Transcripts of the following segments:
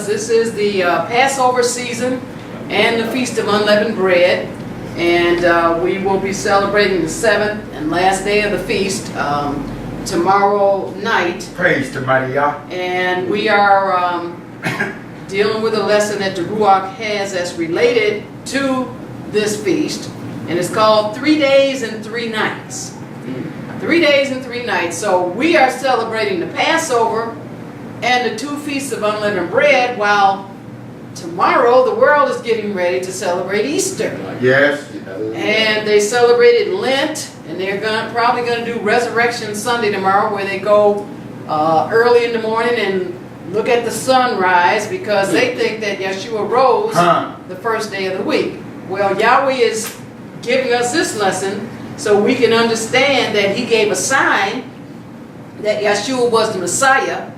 this is the Passover season and the Feast of Unleavened Bread. And we will be celebrating the 7th and last day of the feast tomorrow night. Praise to mighty Yah. And we are dealing with a lesson that the Ruach has that's related to this feast. And it's called 3 days and 3 nights. 3 days and 3 nights. So we are celebrating the Passover and the 2 feasts of unleavened bread, while tomorrow the world is getting ready to celebrate Easter. Yes. And they celebrated Lent, and they're probably going to do Resurrection Sunday tomorrow, where they go early in the morning and look at the sunrise, because they think that Yahshua rose the first day of the week. Well, Yahweh is giving us this lesson so we can understand that he gave a sign that Yahshua was the Messiah,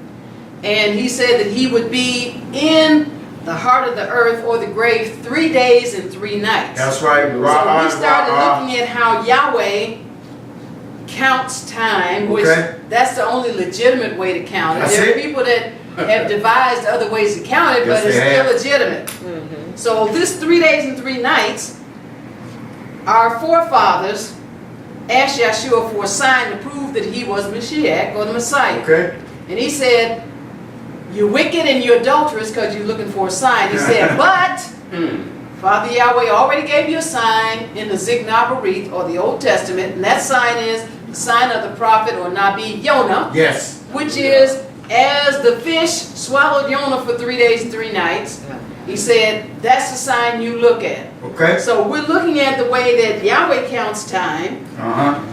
and he said that he would be in the heart of the earth or the grave 3 days and 3 nights. That's right. So we started looking at how Yahweh counts time, which that's the only legitimate way to count it. There are people that have devised other ways to count it, but it's still legitimate. So this 3 days and 3 nights, our forefathers asked Yahshua for a sign to prove that he was Mashiach, or the Messiah. And he said, "You're wicked and you're adulterous because you're looking for a sign." He said, "But Father Yahweh already gave you a sign in the Zignabarith, or the Old Testament, and that sign is the sign of the prophet or Nabi Yonah, which is as the fish swallowed Yonah for 3 days and 3 nights." He said, that's the sign you look at. So we're looking at the way that Yahweh counts time,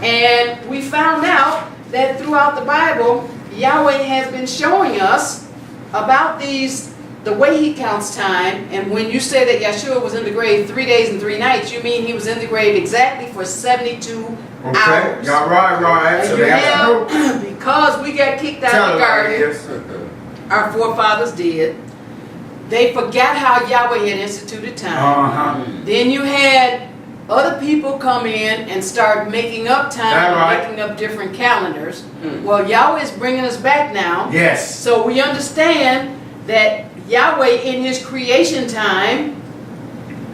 and we found out that throughout the Bible, Yahweh has been showing us about the way he counts time. And when you say that Yahshua was in the grave 3 days and 3 nights, you mean he was in the grave exactly for 72 hours. Y'all right. And you have, because we got kicked out of the garden, our forefathers did, they forgot how Yahweh had instituted time. Then you had other people come in and start making up time, making up different calendars. Well, Yahweh is bringing us back now. So we understand that Yahweh in his creation time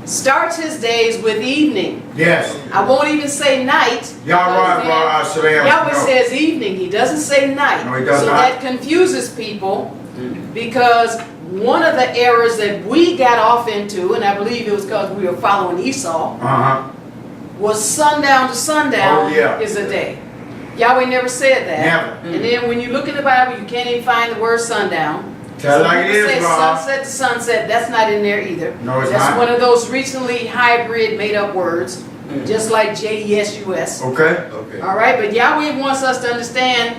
starts his days with evening. I won't even say night. Yahweh says evening. He doesn't say night. So that confuses people, because one of the errors that we got off into, and I believe it was because we were following Esau, was sundown to sundown is a day. Yahweh never said that. And then when you look in the Bible, you can't even find the word sundown. Say sunset to sunset, that's not in there either. That's one of those recently hybrid made up words, just like JESUS. Alright, but Yahweh wants us to understand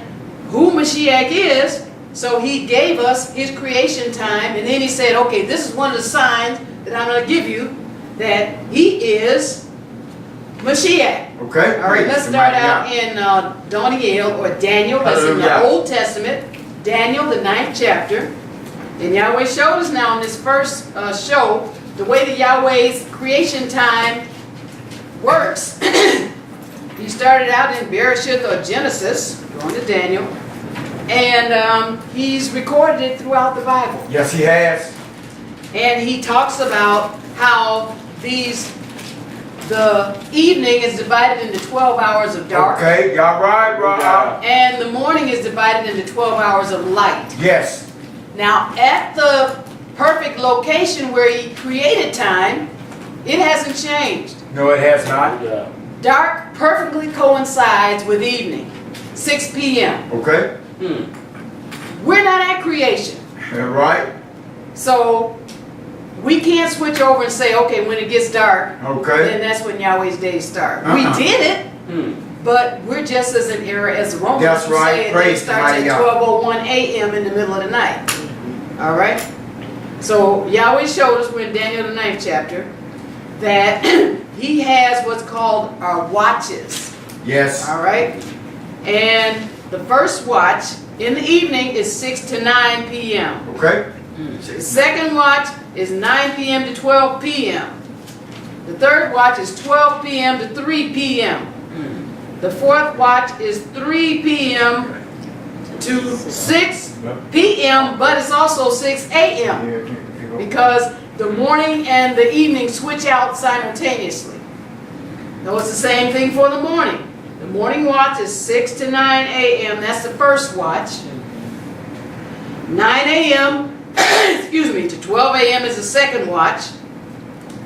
who Mashiach is. So he gave us his creation time, and then he said, okay, this is one of the signs that I'm going to give you that he is Mashiach. All right, let's start out in Layil, or Daniel. That's in the Old Testament. Daniel, the 9th chapter. And Yahweh showed us now in this first show the way that Yahweh's creation time works. He started out in Bereshith, or Genesis, going to Daniel. And he's recorded it throughout the Bible. Yes, he has. And he talks about how the evening is divided into 12 hours of dark. Y'all right. And the morning is divided into 12 hours of light. Now, at the perfect location where he created time, it hasn't changed. No, it has not. Dark perfectly coincides with evening, 6 p.m. We're not at creation. So we can't switch over and say, okay, when it gets dark, then that's when Yahweh's days start. We did it, but we're just as in error as the Romans who say it starts at 12:01 a.m. in the middle of the night. Alright? So Yahweh showed us, we're in Daniel the 9th chapter, that he has what's called our watches. Alright? And the first watch in the evening is 6 to 9 p.m. The second watch is 9 p.m. to 12 p.m. The third watch is 12 p.m. to 3 p.m. The fourth watch is 3 p.m. to 6 p.m., but it's also 6 a.m. because the morning and the evening switch out simultaneously. No, it's the same thing for the morning. The morning watch is 6 to 9 a.m. That's the first watch. 9 a.m. excuse me, to 12 a.m. is the second watch.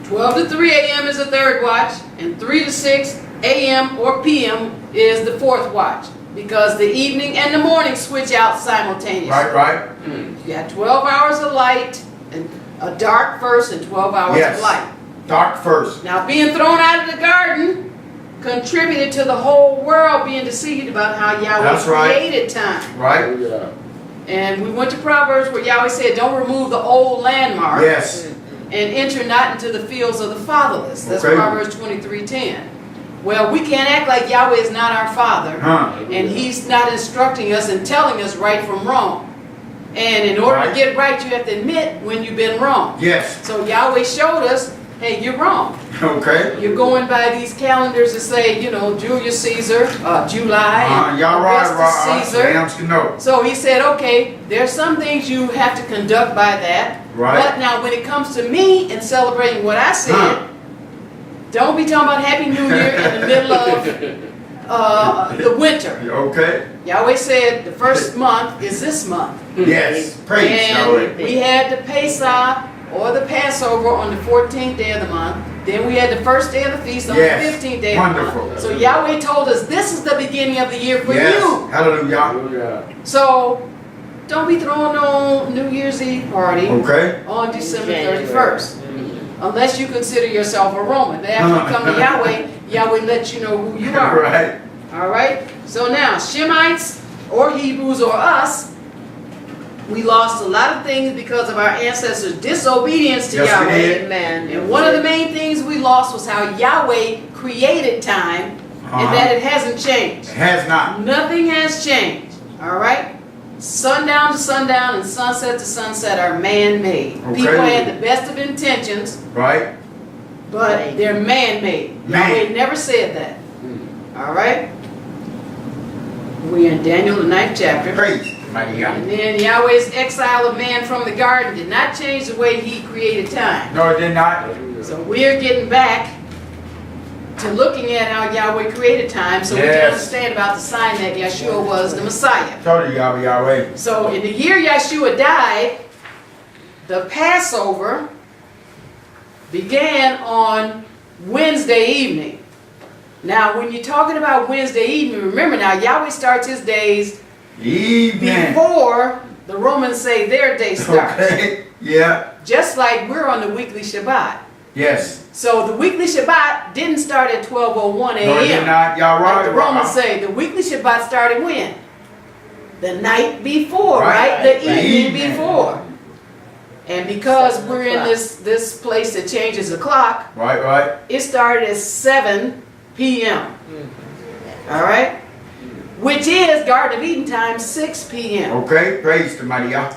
12 to 3 a.m. is the third watch, and 3 to 6 a.m. or p.m. is the fourth watch, because the evening and the morning switch out simultaneously. Right. You got 12 hours of light, and a dark first, and 12 hours of light. Dark first. Now, being thrown out of the garden contributed to the whole world being deceived about how Yahweh created time. Right. And we went to Proverbs where Yahweh said, don't remove the old landmark. Yes. And enter not into the fields of the fatherless. That's Proverbs 23:10. Well, we can't act like Yahweh is not our Father, and He's not instructing us and telling us right from wrong. And in order to get right, you have to admit when you've been wrong. Yes. So Yahweh showed us, hey, you're wrong. Okay. You're going by these calendars that say, you know, Julius Caesar, July, and Augustus Caesar. So he said, okay, there's some things you have to conduct by that. Right. But now when it comes to me and celebrating what I said, don't be talking about Happy New Year in the middle of the winter. Okay. Yahweh said the first month is this month. Yes. Praise Yahweh. We had the Pesach or the Passover on the 14th day of the month. Then we had the first day of the feast on the 15th day of the month. So Yahweh told us this is the beginning of the year for you. Hallelujah. So don't be throwing no New Year's Eve party on December 31st. Unless you consider yourself a Roman. After you come to Yahweh, Yahweh lets you know who you are. Right. All right? So now, Shemites or Hebrews or us, we lost a lot of things because of our ancestors' disobedience to Yahweh. Amen. And one of the main things we lost was how Yahweh created time and that it hasn't changed. It has not. Nothing has changed. All right? Sundown to sundown and sunset to sunset are man-made. People had the best of intentions, right? But they're man-made. Yahweh never said that. All right? We're in Daniel, the 9th chapter. Praise. And then Yahweh's exile of man from the garden did not change the way He created time. No, it did not. So we're getting back to looking at how Yahweh created time so we can understand about the sign that Yahshua was the Messiah. Totally Yahweh. So in the year Yahshua died, the Passover began on Wednesday evening. Now when you're talking about Wednesday evening, remember now Yahweh starts His days before the Romans say their day starts. Okay, yeah. Just like we're on the weekly Shabbat. Yes. So the weekly Shabbat didn't start at 12:01 a.m. No, it did not. Y'all right. Like the Romans say, the weekly Shabbat started when? The night before, right? The evening before. And because we're in this place that changes the clock, right, it started at 7 p.m. All right? Which is Garden of Eden time, 6 p.m. Okay, praise to mighty Yah.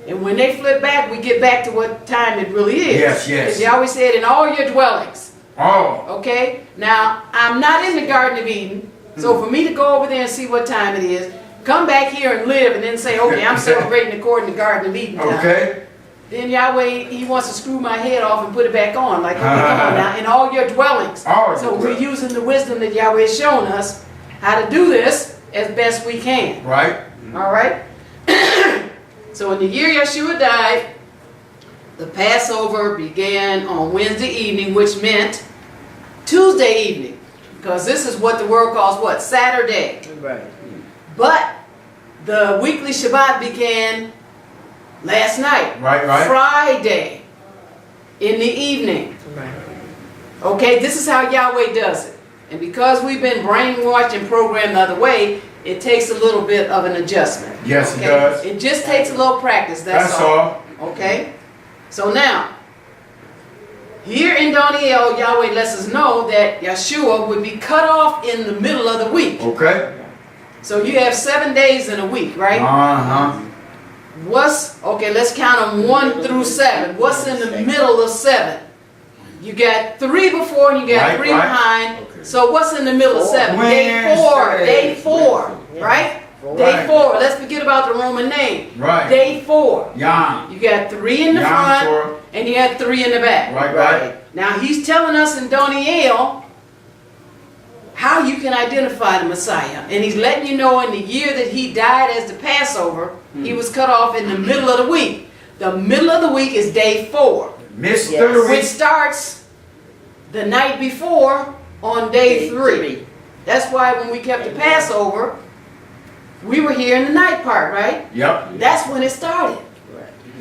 And when they flip back, we get back to what time it really is. Yes. Because He always said, in all your dwellings. Oh. Okay? Now, I'm not in the Garden of Eden, so for me to go over there and see what time it is, come back here and live and then say, okay, I'm celebrating according to Garden of Eden time. Okay. Then Yahweh, He wants to screw my head off and put it back on. Like, okay, come on now, in all your dwellings. So we're using the wisdom that Yahweh has shown us how to do this as best we can. Right. All right? So in the year Yahshua died, the Passover began on Wednesday evening, which meant Tuesday evening. Because this is what the world calls what? Saturday. Right. But the weekly Shabbat began last night. Right. Friday in the evening. Right. Okay, this is how Yahweh does it. And because we've been brainwashed and programmed the other way, it takes a little bit of an adjustment. Yes, it does. It just takes a little practice, that's all. Okay? So now, here in Daniel, Yahweh lets us know that Yahshua would be cut off in the middle of the week. Okay. So you have 7 days in a week, right? Okay, let's count them 1 through 7. What's in the middle of 7? You got 3 before and you got 3 behind. So what's in the middle of 7? Day 4. Day 4, right? Day 4. Let's forget about the Roman name. Right. Day 4. Yom. You got 3 in the front and you got 3 in the back. Right. Now he's telling us in Doniel how you can identify the Messiah. And he's letting you know in the year that he died as the Passover, he was cut off in the middle of the week. The middle of the week is day 4. Which starts the night before on day 3. That's why when we kept the Passover, we were here in the night part, right? Yep. That's when it started.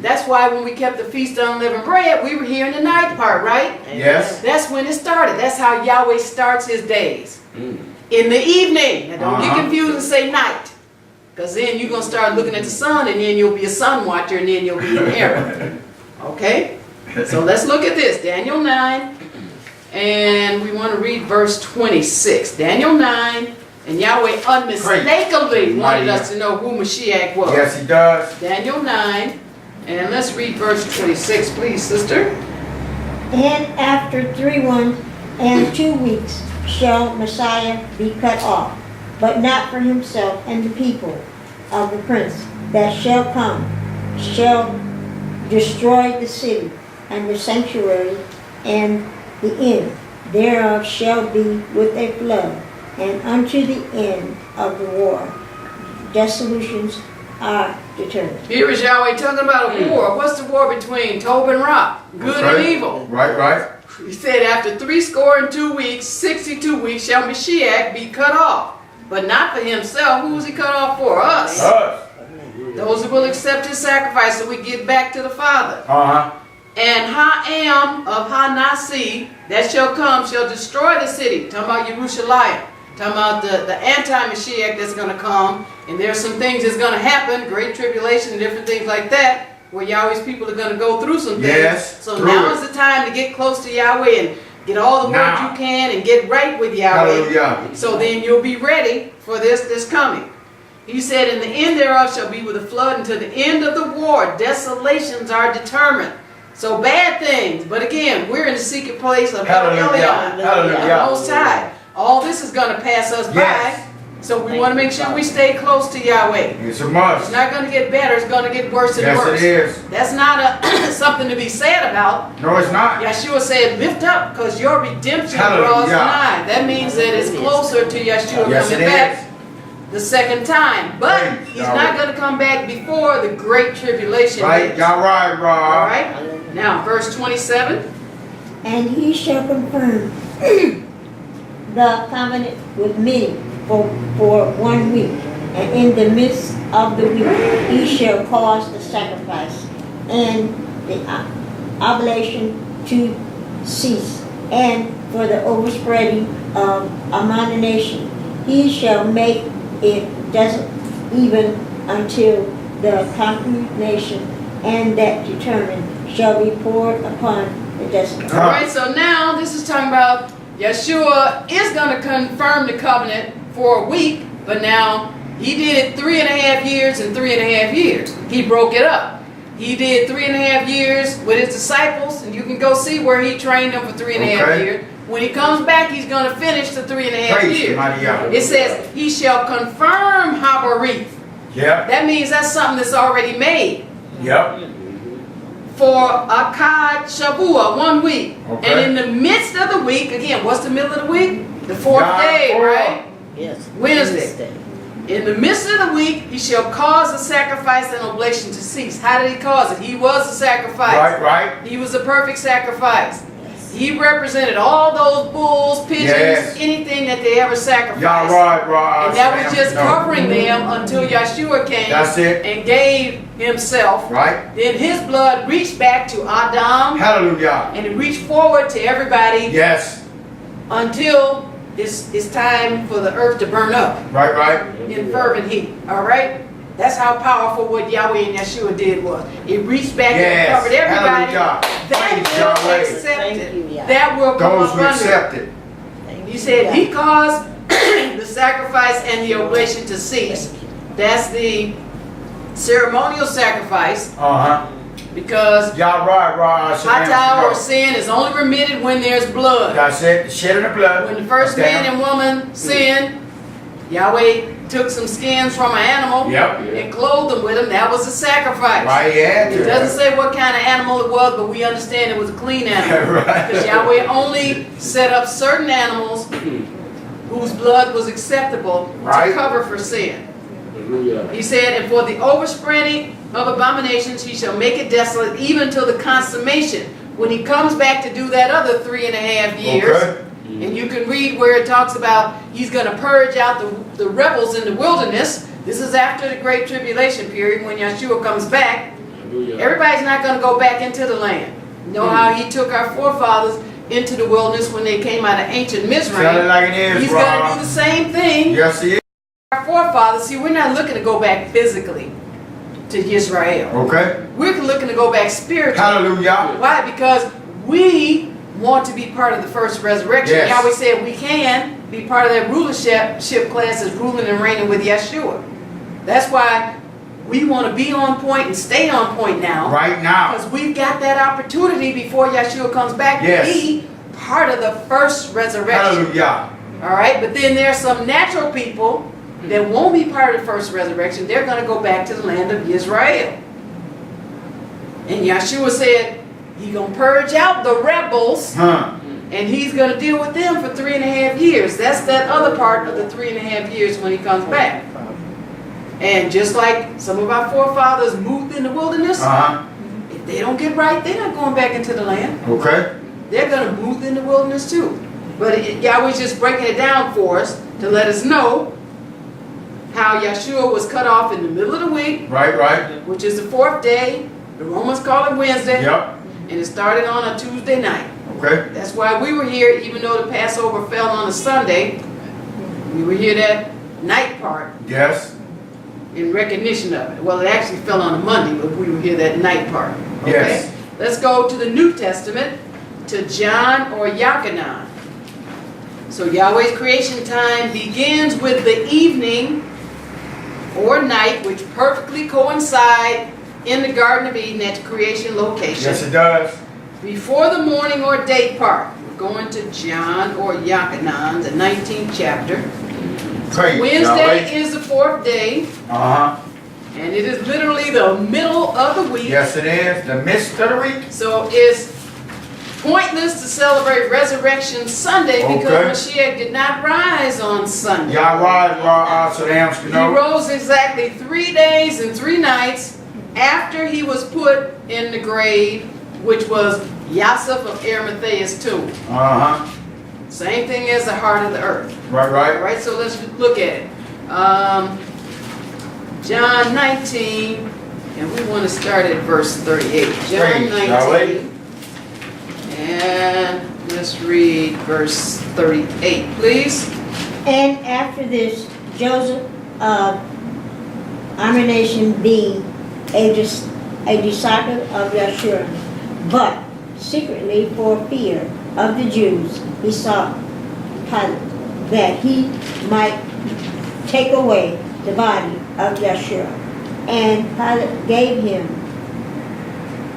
That's why when we kept the Feast of Unleavened Bread, we were here in the night part, right? Yes. That's when it started. That's how Yahweh starts his days. In the evening. Now don't get confused and say night. Because then you're going to start looking at the sun and then you'll be a sun watcher and then you'll be in error. Okay? So let's look at this. Daniel 9. And we want to read verse 26. Daniel 9. And Yahweh unmistakably wanted us to know who Mashiach was. Yes, he does. Daniel 9. And let's read verse 26, please, sister. And after 3 and 2 weeks shall Messiah be cut off, but not for himself and the people of the prince that shall come, shall destroy the city and the sanctuary, and the end thereof shall be with a flood, and unto the end of the war dissolutions are determined. Here is Yahweh talking about a war. What's the war between Tob and Ra? Good and evil. Right. He said after 62 weeks, 62 weeks shall Mashiach be cut off. But not for himself. Who was he cut off for? Us. Those who will accept his sacrifice so we get back to the Father. And Ha'am of Hanasi that shall come shall destroy the city. Talking about Yerushalayim. Talking about the anti-Mashiach that's going to come. And there's some things that's going to happen. Great tribulation and different things like that. Where Yahweh's people are going to go through some things. Yes, so now is the time to get close to Yahweh and get all the word you can and get right with Yahweh. Hallelujah. So then you'll be ready for this coming. He said, in the end thereof shall be with a flood until the end of the war. Desolations are determined. So bad things. But again, we're in the secret place of Hallelujah. Most High. All this is going to pass us by. So we want to make sure we stay close to Yahweh. It's a must. It's not going to get better. It's going to get worse and worse. Yes, it is. That's not something to be sad about. No, it's not. Yahshua said, lift up because your redemption draws nigh. That means that it's closer to Yahshua coming back the second time. But he's not going to come back before the great tribulation. Right, y'all right, Rob. All right. Now, verse 27. And he shall confirm the covenant with many for 1 week, and in the midst of the week he shall cause the sacrifice and the oblation to cease, and for the overspreading of abomination he shall make it desolate even until the conquered nation and that determined shall be poured upon the desolate. All right, so now this is talking about Yahshua is going to confirm the covenant for a week, but now he did it 3.5 years and 3.5 years. He broke it up. He did 3.5 years with his disciples, and you can go see where he trained them for 3.5 years. When he comes back, he's going to finish the 3.5 years. It says, he shall confirm Habarith. Yep. That means that's something that's already made. Yep. For Akkad Shavua, 1 week. And in the midst of the week, again, what's the middle of the week? The 4th day, right? Yes. Wednesday. In the midst of the week, he shall cause the sacrifice and oblation to cease. How did he cause it? He was the sacrifice. Right. He was the perfect sacrifice. He represented all those bulls, pigeons, anything that they ever sacrificed. And that was just covering them until Yahshua came and gave himself. Right. Then his blood reached back to Adam. Hallelujah. And it reached forward to everybody. Yes. Until it's time for the earth to burn up. Right. In fervent heat. All right? That's how powerful what Yahweh and Yahshua did was. It reached back and covered everybody. That will accept it. That will come up under. Those who accept it. He said he caused the sacrifice and the oblation to cease. That's the ceremonial sacrifice. Because Hatah or sin is only remitted when there's blood. That's it. The shedding of blood. When the first man and woman sinned, Yahweh took some skins from an animal Yep. and clothed them with them. That was a sacrifice. Right, yeah. It doesn't say what kind of animal it was, but we understand it was a clean animal. Right. Because Yahweh only set up certain animals whose blood was acceptable Right. to cover for sin. Hallelujah. He said, and for the overspreading of abominations he shall make it desolate even till the consummation. When he comes back to do that other 3.5 years, Okay. and you can read where it talks about he's going to purge out the rebels in the wilderness. This is after the Great Tribulation period when Yahshua comes back. Hallelujah. Everybody's not going to go back into the land. You know how he took our forefathers into the wilderness when they came out of ancient Tell it Mizraim. like it is, He's going to do Rob. the same thing. Yes, he is. Our forefathers, see, we're not looking to go back physically to Israel. Okay. We're looking to go back spiritually. Hallelujah. Why? Because we want to be part of the first resurrection. Yes. Yahweh said we can be part of that rulership class that's ruling and reigning with Yahshua. That's why we want to be on point and stay on point now. Right now. Because we've got that opportunity before Yahshua comes back Yes. to be part of the first resurrection. Hallelujah. All right? But then there's some natural people that won't be part of the first resurrection. They're going to go back to the land of Israel. And Yahshua said he's going to purge out the rebels. Huh. And he's going to deal with them for 3.5 years. That's that other part of the 3.5 years when he comes back. And just like some of our forefathers moved in the wilderness, Uh-huh. if they don't get right, they're not going back into the land. Okay. They're going to move in the wilderness too. But Yahweh's just breaking it down for us to let us know how Yahshua was cut off in the middle of the week, Right, right. which is the 4th day. The Romans call it Wednesday. Yep. And it started on a Tuesday night. Okay. That's why we were here, even though the Passover fell on a Sunday. We were here that night part Yes. in recognition of it. Well, it actually fell on a Monday, but we were here that night part. Okay? Yes. Let's go to the New Testament, to John or Yachanan. So Yahweh's creation time begins with the evening or night, which perfectly coincide in the Garden of Eden at the creation location. Yes, it does. Before the morning or day part, we're going to John or Yachanan, the 19th chapter. Praise Wednesday Yahweh. is the 4th day, Uh-huh. and it is literally the middle of the week. Yes, it is. The midst of the week. So it's pointless to celebrate Resurrection Sunday because Okay. Mashiach did not rise on Sunday. Yahweh, Saddam, He rose exactly 3 days and 3 nights after he was put in the grave, which was Yosef of Arimathea's tomb. Uh-huh. Same thing as the heart of the earth. Right, All right. right, so let's look at it. John 19, and we want to start at verse 38. John Praise 19, Yahweh. and let's read verse 38, please. And after this, Joseph of Arimathea, being a disciple of Yahshua, but secretly for fear of the Jews, he sought Pilate, that he might take away the body of Yahshua. And Pilate gave him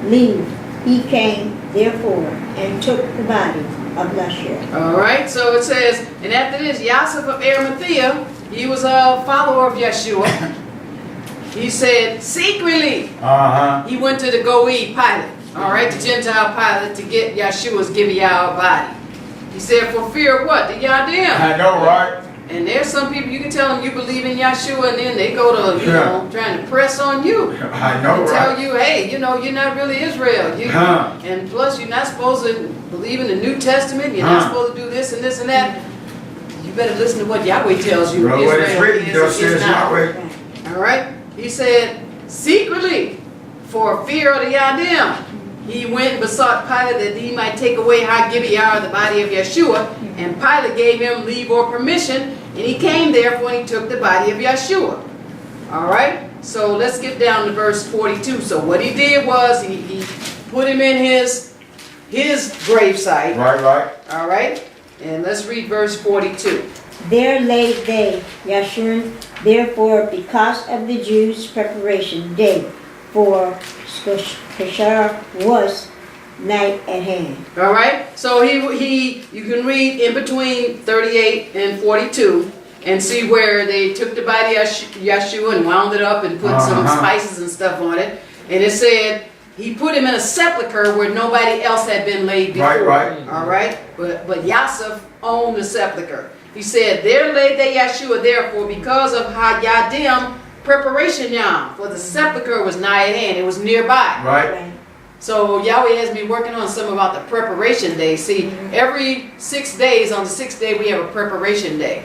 leave. He came, therefore, and took the body of Yahshua. All right, so it says, and after this, Yosef of Arimathea, he was a follower of Yahshua. He said, secretly, Uh-huh. he went to the Goe Pilate, all right, the Gentile Pilate, to get Yahshua's Gibeah body. He said, for fear of what? The Yadim. I know, right? And there's some people, you can tell them you believe in Yahshua, and then they go to, you know, trying to press on you. I know, And right? tell you, hey, you know, you're not really Israel. Huh. And plus, you're not supposed to believe in the New Testament. You're not Huh. supposed to do this and this and that. You better listen to what Yahweh tells you. Well, what it's Israel written, is thus or is says not. Yahweh. All right? He said, secretly, for fear of the Yadim, he went and besought Pilate that he might take away Gibeah, the body of Yahshua. And Pilate gave him leave or permission. And he came therefore and he took the body of Yahshua. All right? So let's get down to verse 42. So what he did was he put him in his gravesite. Right, right. All right? And let's read verse 42. There laid they Yahshua, therefore, because of the Jews' preparation day, for Ishshah was night at hand. All right? So you can read in between 38 and 42. and see where they took the body of Yahshua and wound it up and put some spices and stuff on it. And it said he put him in a sepulcher where nobody else had been laid before. Right. All right? But Yosef owned the sepulcher. He said, there laid they Yahshua, therefore, because of Hayadim, preparation Yom, for the sepulcher was nigh at hand. It was nearby. Right. So Yahweh has me working on some about the preparation day. See, every 6 days, on the 6th day, we have a preparation day,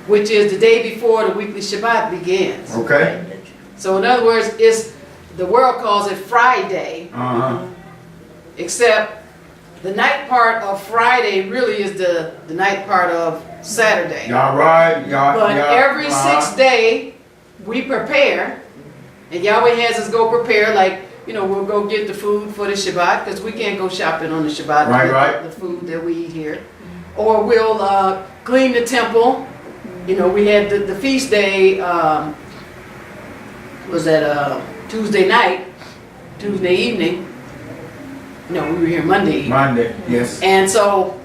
which is the day before the weekly Shabbat begins. Okay. So in other words, the world calls it Friday, except the night part of Friday really is the night part of Saturday. Y'all right. But every 6th day, we prepare, and Yahweh has us go prepare, like, you know, we'll go get the food for the Shabbat, because we can't go shopping on the Shabbat to get the food that we eat here. Or we'll clean the temple. You know, we had the feast day, was that Tuesday night, Tuesday evening. No, we were here Monday evening. Monday, yes. And so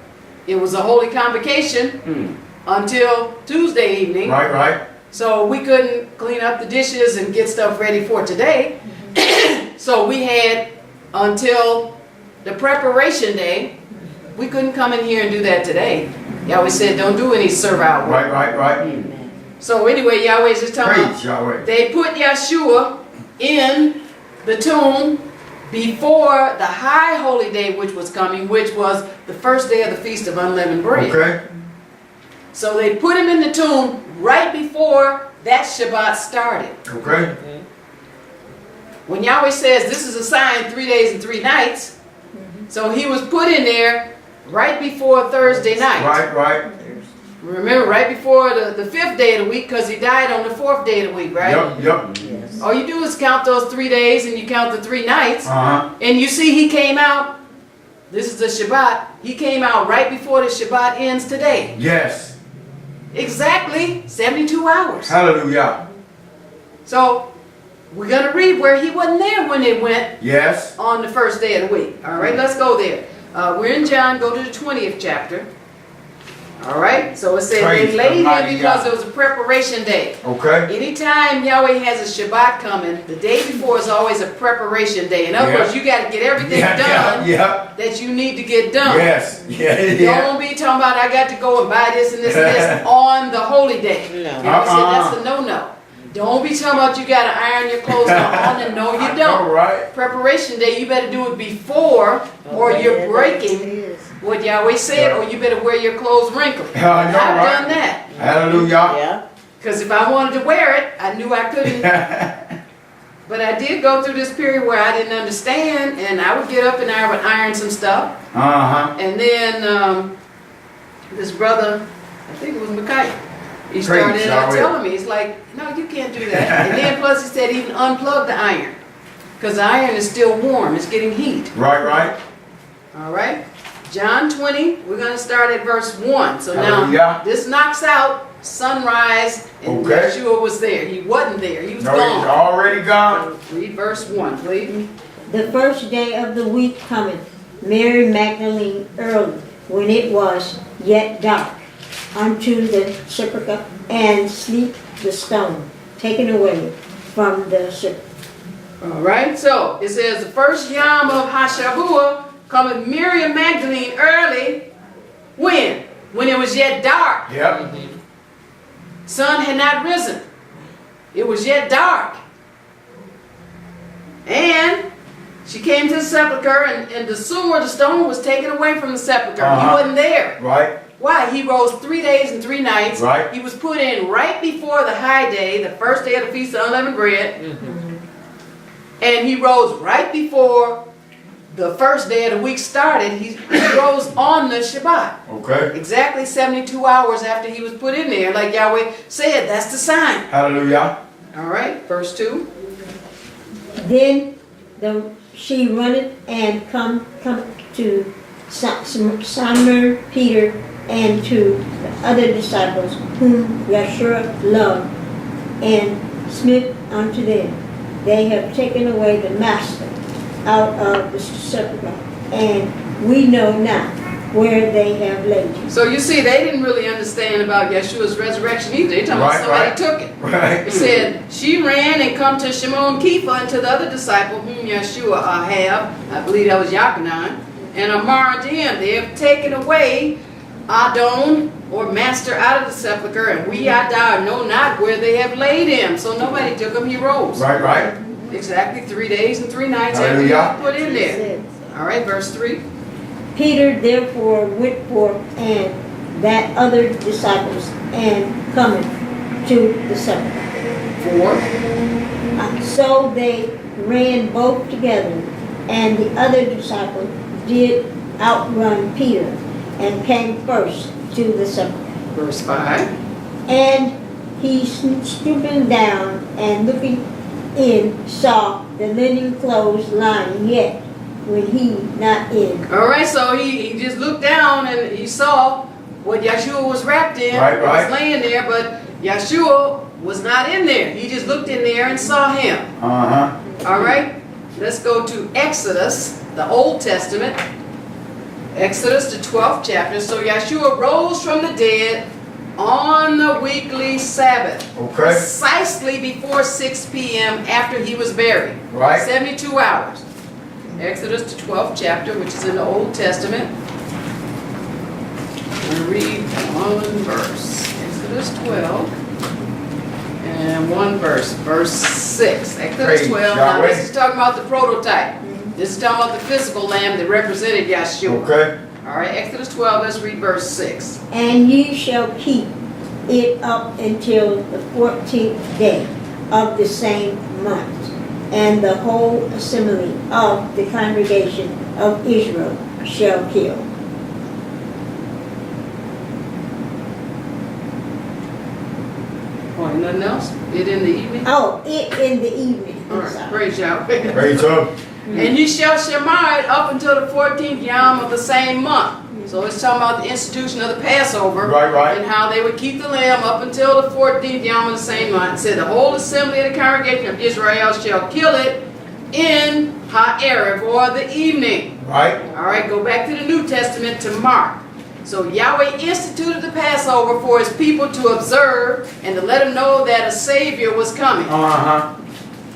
it was a holy convocation until Tuesday evening. Right. So we couldn't clean up the dishes and get stuff ready for today. So we had until the preparation day. We couldn't come in here and do that today. Yahweh said, don't do any servile work. Right. So anyway, Yahweh's just talking about, Yahweh. they put Yahshua in the tomb before the high holy day, which was coming, which was the first day of the Feast of Unleavened Bread. Okay. So they put him in the tomb right before that Shabbat started. Okay. When Yahweh says this is a sign 3 days and 3 nights, so he was put in there right before Thursday night. Right. Remember, right before the 5th day of the week, because he died on the 4th day of the week, right? Yep. Yes. All you do is count those 3 days and you count the 3 nights. And you see he came out, this is the Shabbat, he came out right before the Shabbat ends today. Yes. Exactly 72 hours. Hallelujah. So we're going to read where he wasn't there when it went Yes. on the first day of the week. All right, let's go there. We're in John, go to the 20th chapter. All right, so it says they laid him because it was a preparation day. Okay. Anytime Yahweh has a Shabbat coming, the day before is always a preparation day. In other words, you got to get everything done that you need to get done. Yes. Don't be talking about I got to go and buy this and this and this on the holy day. You know, that's a no-no. Don't be talking about you got to iron your clothes on and no, you don't. Right. Preparation day, you better do it before or you're breaking what Yahweh said, or you better wear your clothes wrinkled. I've done that. Hallelujah. Because if I wanted to wear it, I knew I couldn't. But I did go through this period where I didn't understand, and I would get up and I would iron some stuff. And then this brother, I think it was Micaiah, he started telling me, he's like, no, you can't do that. And then plus he said even unplug the iron, because the iron is still warm, it's getting heat. Right. All right. John 20, we're going to start at verse 1. So now this knocks out sunrise, and Yahshua was there. He wasn't there. He was gone. He's already gone. So read verse 1, please. The first day of the week cometh, Mary Magdalene early, when it was yet dark, unto the sepulchre, and sleep the stone taken away from the sepulchre. All right, so it says the first Yom of YHWH cometh Miriam Magdalene early. When? When it was yet dark. Yep. Sun had not risen. It was yet dark. And she came to the sepulchre, and the stone was taken away from the sepulchre. He wasn't there. Right. Why? He rose 3 days and 3 nights. Right. He was put in right before the high day, the first day of the Feast of Unleavened Bread. And he rose right before the first day of the week started. He rose on the Shabbat. Okay. Exactly 72 hours after he was put in there. Like Yahweh said, that's the sign. Hallelujah. All right, verse 2. Then she runneth and come to Simon Peter and to the other disciples whom Yahshua loved, and smith unto them, they have taken away the master out of the sepulchre, and we know not where they have laid you. So you see, they didn't really understand about Yahshua's resurrection either. They talking about somebody took it. Right. It said, she ran and come to Shimon Kefa and to the other disciple whom Yahshua have, I believe that was Yachanan, and Amar unto him, they have taken away Adon, or master, out of the sepulchre, and we know not where they have laid him. So nobody took him, he rose. Right. Exactly 3 days and 3 nights after he put in there. All right, verse 3. Peter therefore went forth and that other disciples and coming to the sepulchre. 4. So they ran both together, and the other disciple did outrun Peter and came first to the sepulchre. Verse 5. And he stooping down and looking in saw the linen clothes lying yet when he not in. All right, so he just looked down and he saw what Yahshua was wrapped in. Right. Was laying there, but Yahshua was not in there. He just looked in there and saw him. All right, let's go to Exodus, the Old Testament. Exodus, the 12th chapter. So Yahshua rose from the dead on the weekly Sabbath. Okay. Precisely before 6 p.m. after he was buried. Right. 72 hours. Exodus, the 12th chapter, which is in the Old Testament. I'm going to read one verse. Exodus 12. And one verse. Verse 6. Exodus 12. Now this is talking about the prototype. This is talking about the physical lamb that represented Yahshua. Okay. All right, Exodus 12, let's read verse 6. And ye shall keep it up until the 14th day of the same month, and the whole assembly of the congregation of Israel shall kill. Oh, nothing else? It in the evening? Oh, it in the evening. All right, praise Yahweh. Praise up. And ye shall shema it up until the 14th Yowm of the same month. So it's talking about the institution of the Passover. Right. And how they would keep the lamb up until the 14th Yowm of the same month. It said the whole assembly of the congregation of Israel shall kill it in Ha'erev, or the evening. Right. All right, go back to the New Testament to Mark. So Yahweh instituted the Passover for his people to observe and to let them know that a Savior was coming.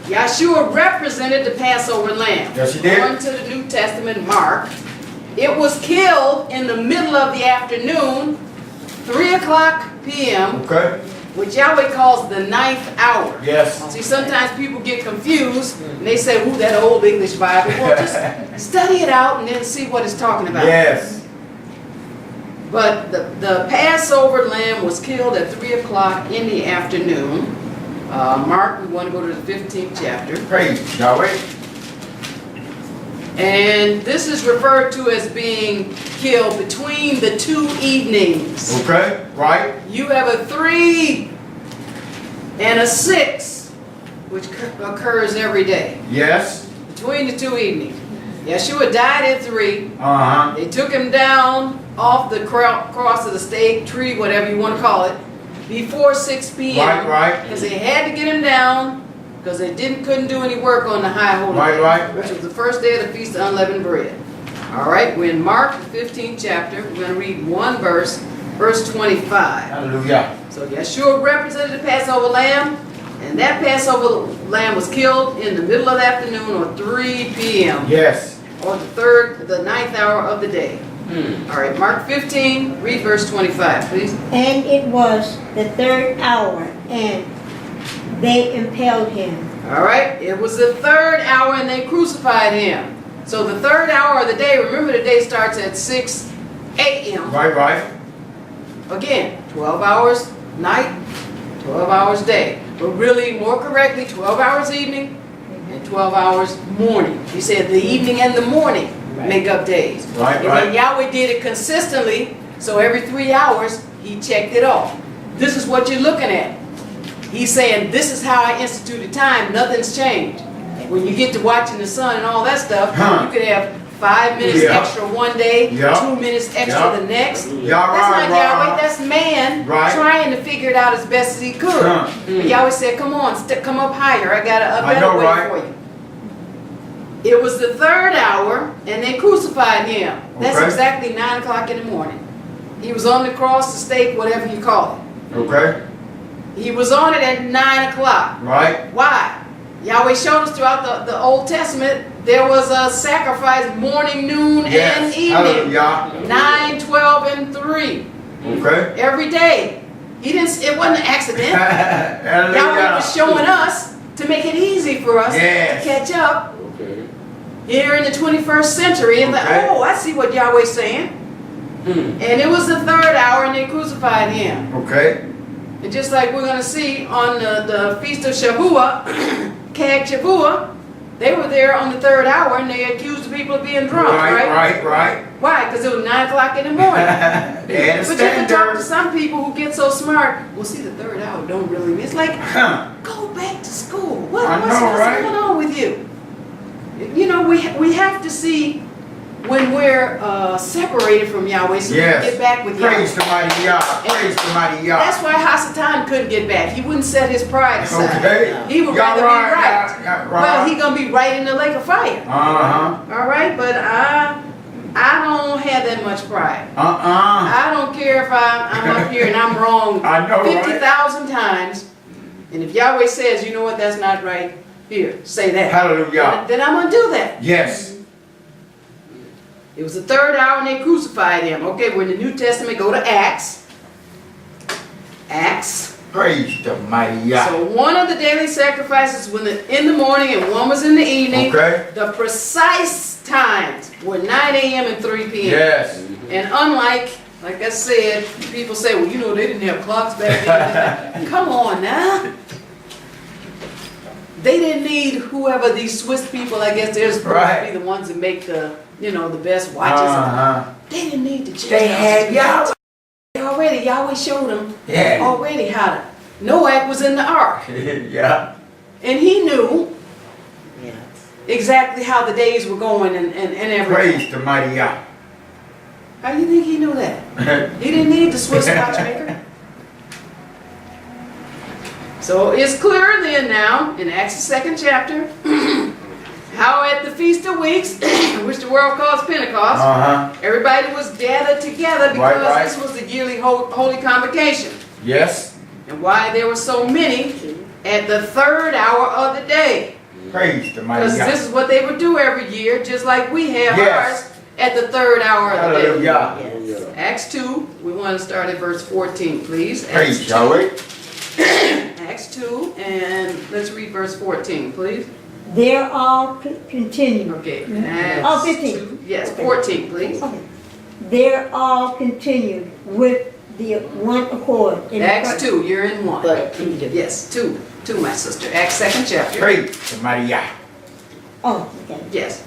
Yahshua represented the Passover lamb. Yes, he did. According to the New Testament, Mark, it was killed in the middle of the afternoon, 3 o'clock p.m., Okay. which Yahweh calls the 9th hour. Yes. See, sometimes people get confused, and they say, ooh, that old English Bible. Well, just study it out and then see what it's talking about. Yes. But the Passover lamb was killed at 3 o'clock in the afternoon. Mark, we want to go to the 15th chapter. Praise Yahweh. And this is referred to as being killed between the 2 evenings. Okay. Right. You have a 3 and a 6, which occurs every day. Yes. Between the 2 evenings. Yahshua died at 3. They took him down off the cross of the stake, tree, whatever you want to call it, before 6 p.m. Right. Because they had to get him down, because they couldn't do any work on the high holy day, which was the first day of the Feast of Unleavened Bread. All right, we're in Mark, the 15th chapter. We're going to read one verse, verse 25. Hallelujah. So Yahshua represented the Passover lamb, and that Passover lamb was killed in the middle of the afternoon, or 3 p.m. Yes. Or the 9th hour of the day. All right, Mark 15, read verse 25, please. And it was the 3rd hour, and they impaled him. All right, it was the 3rd hour, and they crucified him. So the 3rd hour of the day, remember the day starts at 6 a.m. Right. Again, 12 hours night, 12 hours day. But really, more correctly, 12 hours evening and 12 hours morning. He said the evening and the morning make up days. Right. And Yahweh did it consistently, so every 3 hours, he checked it off. This is what you're looking at. He's saying, this is how I instituted time, nothing's changed. When you get to watching the sun and all that stuff, you could have 5 minutes extra one day, 2 minutes extra the next. That's not Yahweh, that's man trying to figure it out as best as he could. But Yahweh said, come on, come up higher, I got a better way for you. It was the third hour, and they crucified him. That's Okay. exactly 9 o'clock in the morning. He was on the cross, the stake, whatever you call it. Okay. He was on it at 9 o'clock. Right. Why? Yahweh showed us throughout the Old Testament, there was a sacrifice morning, noon, Yes. and evening. Hallelujah. 9, 12, and 3. Okay. Every day. It wasn't an accident. Yahweh was showing us to make it easy for us Yes. to catch up Okay. here in the 21st century. And Okay. like, oh, I see what Yahweh's saying. And it was the third hour, and they crucified him. Okay. And just like we're going to see on the Feast of Shavuot, Kag Shavuot, they were there on the third hour, and they accused the people of being drunk, right? Right. Why? Because it was 9 o'clock in the morning. They had a But you can talk to standard. some people who get so smart. Well, see, the third hour don't really mean. It's like, Huh. go back to school. I know, What's right? going on with you? You know, we have to see when we're separated from Yahweh so we Yes. can get back with Praise Yahweh. the mighty Yah. Praise the mighty Yah. That's why Hasatan couldn't get back. He wouldn't set his pride aside. Okay. He would Y'all rather be right. Y'all Well, right. he gonna be right in the lake of fire. All right, but I don't have that much pride. I don't care if I'm up here and I'm wrong I know, right? 50,000 times. And if Yahweh says, you know what, that's not right, here, say that. Hallelujah. Then I'm gonna do that. Yes. It was the third hour and they crucified him. Okay, we're in the New Testament. Go to Acts. Acts. Praise the mighty Yah. So one of the daily sacrifices was in the morning and one was in the evening. Okay. The precise times were 9 a.m. and 3 p.m. Yes. And unlike, like I said, people say, well, you know, they didn't have clocks back then. Come on now. They didn't need whoever these Swiss people, I guess they're supposed Right. to be the ones that make the, you know, the best watches. They didn't need the Gentiles. They had Yah. Already, Yahweh showed them Yeah. already how to. Noah was in the ark. Yeah. And he knew exactly how the days were going and everything. Praise the mighty Yah. How do you think he knew that? He didn't need the Swiss watchmaker. So it's clear then now, in Acts the 2nd chapter, how at the Feast of Weeks, which the world calls Pentecost, everybody was gathered together because Right. this was the yearly holy convocation. Yes. And why there were so many at the third hour of the day. Praise the mighty Because Yah. this is what they would do every year, just like we have Yes. ours at the third hour of the day. Hallelujah. Acts 2, we want to start at verse 14, please. Praise Acts Yahweh. 2, Acts 2, and let's read verse 14, please. They're all continued. Okay, Oh, Acts 15. 2, yes, 14, please. Okay. They're all continued with the one accord. in the Acts first- 2, you're in 1. But Peter. Yes, 2, my sister. Acts 2nd chapter. Praise the mighty Yah. Oh, okay. Yes,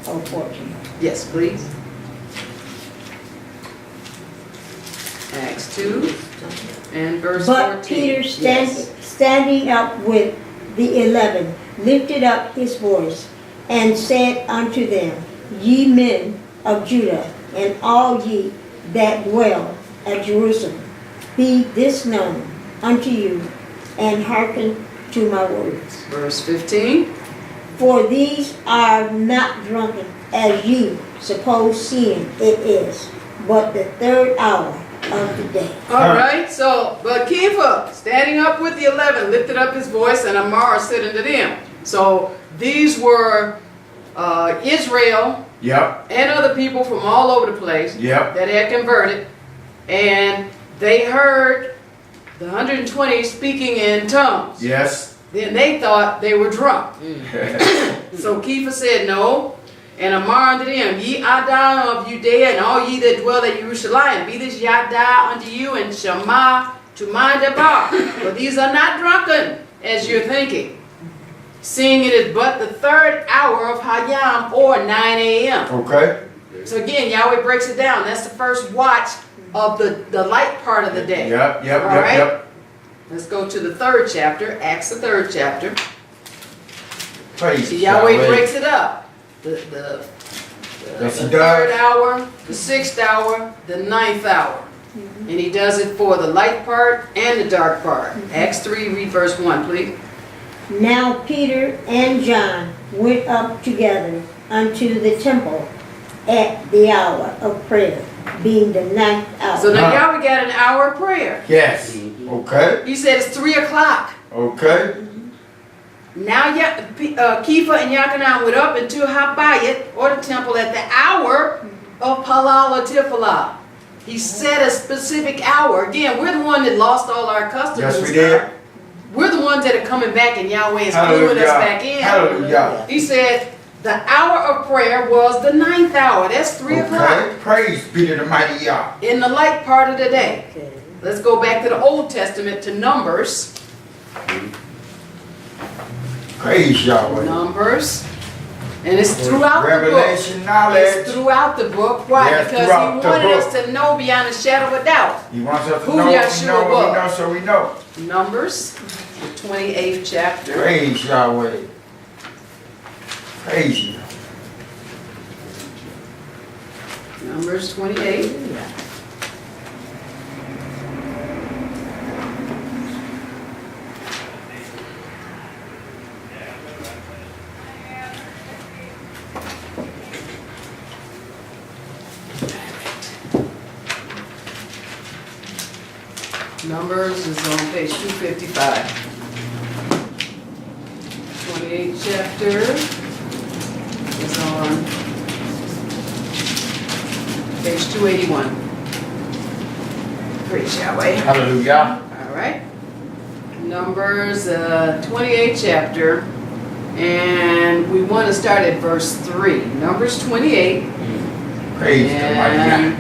Oh, 14. yes, please. Acts 2 and verse 14. But Peter Yes. standing up with the 11 lifted up his voice and said unto them, Ye men of Judah, and all ye that dwell at Jerusalem, be this known unto you, and hearken to my words. Verse 15. For these are not drunken, as ye suppose, seeing it is, but the third hour of the day. All right, so, but Kepha, standing up with the 11, lifted up his voice, and Amar said unto them. So these were Israel Yep. and other people from all over the place Yep. that had converted, and they heard the 120 speaking in tongues. Yes. Then they thought they were drunk. So Kepha said, no. And Amar unto them, Ye Adam of Judea, and all ye that dwell at Jerusalem, be this Yada unto you, and Shema to my debar. For these are not drunken, as you're thinking, seeing it is but the third hour of Hayam, or 9 a.m. Okay. So again, Yahweh breaks it down. That's the first watch of the light part of the day. Yep. Yep. All Yep. right? Yep. Let's go to the 3rd chapter, Acts the 3rd chapter. Praise See, Yahweh breaks it up. The Yes, he 3rd does. hour, the 6th hour, the 9th hour. And he does it for the light part and the dark part. Acts 3, read verse 1, please. Now Peter and John went up together unto the temple at the hour of prayer, being the 9th hour. So now y'all, we got an hour of prayer. Yes. Okay. He said it's 3 o'clock. Okay. Now Kepha and Yakanan went up into Habayit, or the temple, at the hour of Palal or Tiflah. He set a specific hour. Again, we're the one that lost all our customs. Yes, we did. We're the ones that are coming back, and Yahweh is gluing us back in. Hallelujah. He said the hour of prayer was the 9th hour. That's 3 o'clock. Okay. Praise be to the mighty Yah. In the light part of the day. Let's go back to the Old Testament, to Numbers. Praise Yahweh. Numbers. And it's throughout the book. Revelation knowledge. It's throughout the book. Why? Yes, because throughout he the wanted book. us to know beyond a shadow of a doubt. He wants us to Who know what we Yahshua know, what we was. know, so we know. Numbers, the 28th chapter. Praise Yahweh. Praise you. Numbers 28. Numbers is on page 255. 28th chapter is on page 281. Praise Yahweh. Hallelujah. All right. Numbers 28th chapter, and we want to start at verse 3. Numbers 28. Praise the mighty Yah. And